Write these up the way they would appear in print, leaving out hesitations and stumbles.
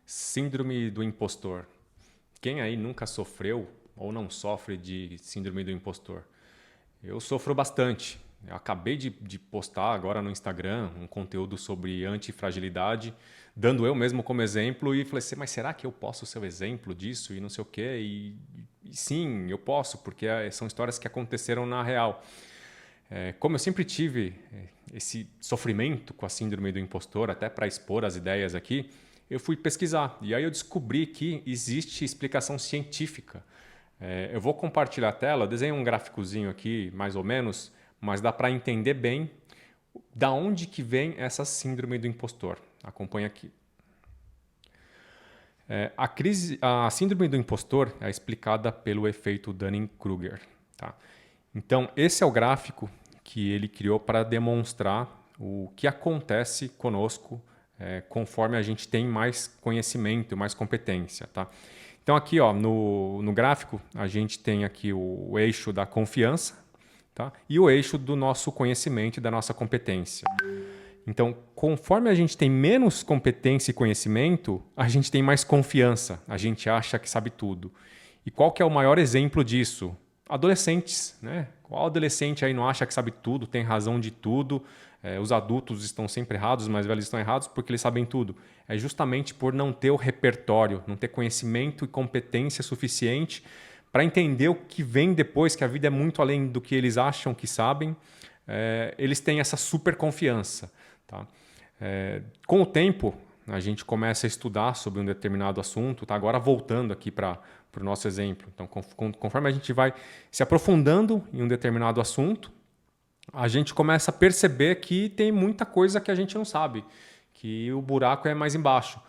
Síndrome do impostor. Quem aí nunca sofreu ou não sofre de síndrome do impostor? Eu sofro bastante. Eu acabei de postar agora no Instagram um conteúdo sobre antifragilidade, dando eu mesmo como exemplo e falei assim, mas será que eu posso ser o exemplo disso e não sei o quê? E sim, eu posso, porque são histórias que aconteceram na real. Como eu sempre tive esse sofrimento com a síndrome do impostor, até para expor as ideias aqui, eu fui pesquisar e aí eu descobri que existe explicação científica. Eu vou compartilhar a tela, eu desenho um gráficozinho aqui, mais ou menos, mas dá para entender bem da onde que vem essa síndrome do impostor. Acompanha aqui. A síndrome do impostor é explicada pelo efeito Dunning-Kruger. Tá? Então, esse é o gráfico que ele criou para demonstrar o que acontece conosco conforme a gente tem mais conhecimento, mais competência. Tá? Então, aqui ó, no gráfico, a gente tem aqui o eixo da confiança, tá? E o eixo do nosso conhecimento e da nossa competência. Então, conforme a gente tem menos competência e conhecimento, a gente tem mais confiança, a gente acha que sabe tudo. E qual que é o maior exemplo disso? Adolescentes, né? Qual adolescente aí não acha que sabe tudo, tem razão de tudo? Os adultos estão sempre errados, os mais velhos estão errados porque eles sabem tudo. É justamente por não ter o repertório, não ter conhecimento e competência suficiente para entender o que vem depois, que a vida é muito além do que eles acham que sabem. Eles têm essa super confiança. Tá? Com o tempo, a gente começa a estudar sobre um determinado assunto. Tá? Agora, voltando aqui para o nosso exemplo. Então, conforme a gente vai se aprofundando em um determinado assunto, a gente começa a perceber que tem muita coisa que a gente não sabe, que o buraco é mais embaixo.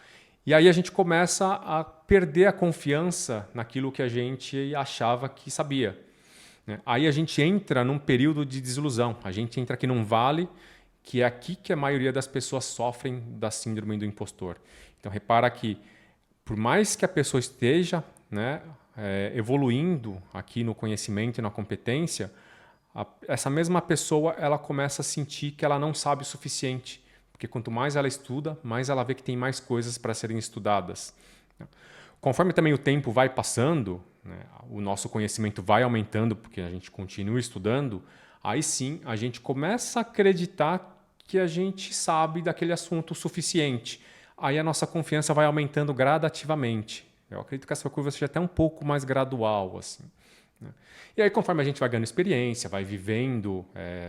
E aí a gente começa a perder a confiança naquilo que a gente achava que sabia. Aí a gente entra num período de desilusão. A gente entra aqui num vale que é aqui que a maioria das pessoas sofrem da síndrome do impostor. Então repara que por mais que a pessoa esteja evoluindo aqui no conhecimento e na competência, essa mesma pessoa ela começa a sentir que ela não sabe o suficiente. Porque quanto mais ela estuda, mais ela vê que tem mais coisas para serem estudadas. Conforme também o tempo vai passando, o nosso conhecimento vai aumentando, porque a gente continua estudando, aí sim a gente começa a acreditar que a gente sabe daquele assunto o suficiente. Aí a nossa confiança vai aumentando gradativamente. Eu acredito que essa curva seja até um pouco mais gradual, assim. E aí, conforme a gente vai ganhando experiência, vai vivendo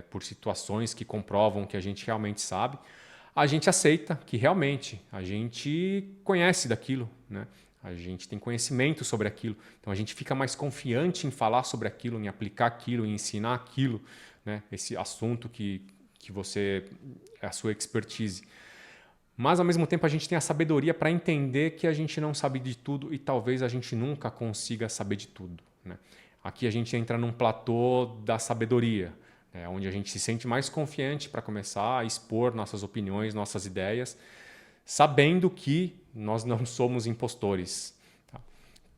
por situações que comprovam que a gente realmente sabe, a gente aceita que realmente a gente conhece daquilo, né? A gente tem conhecimento sobre aquilo, então a gente fica mais confiante em falar sobre aquilo, em aplicar aquilo, em ensinar aquilo, né? Esse assunto que você é a sua expertise. Mas ao mesmo tempo a gente tem a sabedoria para entender que a gente não sabe de tudo e talvez a gente nunca consiga saber de tudo, né? Aqui a gente entra num platô da sabedoria, onde a gente se sente mais confiante para começar a expor nossas opiniões, nossas ideias, sabendo que nós não somos impostores. Tá?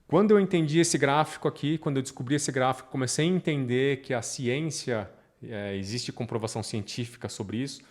Quando eu entendi esse gráfico aqui, quando eu descobri esse gráfico, comecei a entender que a ciência, existe comprovação científica sobre isso,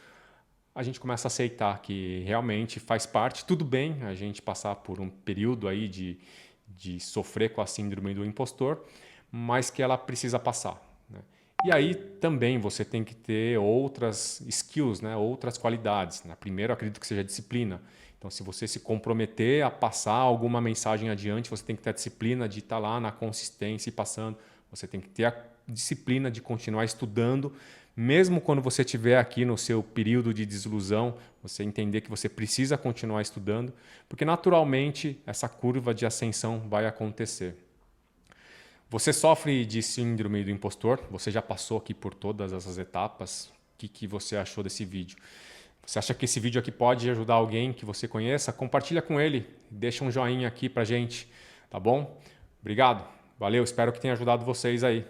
a gente começa a aceitar que realmente faz parte, tudo bem a gente passar por um período aí de sofrer com a síndrome do impostor, mas que ela precisa passar. Né? E aí também você tem que ter outras skills, né? Outras qualidades. Né? Primeiro, eu acredito que seja disciplina. Então, se você se comprometer a passar alguma mensagem adiante, você tem que ter a disciplina de estar lá na consistência e passando. Você tem que ter a disciplina de continuar estudando, mesmo quando você estiver aqui no seu período de desilusão, você entender que você precisa continuar estudando, porque naturalmente essa curva de ascensão vai acontecer. Você sofre de síndrome do impostor? Você já passou aqui por todas essas etapas? O que você achou desse vídeo? Você acha que esse vídeo aqui pode ajudar alguém que você conheça? Compartilha com ele, deixa um joinha aqui pra gente, tá bom? Obrigado, valeu, espero que tenha ajudado vocês aí.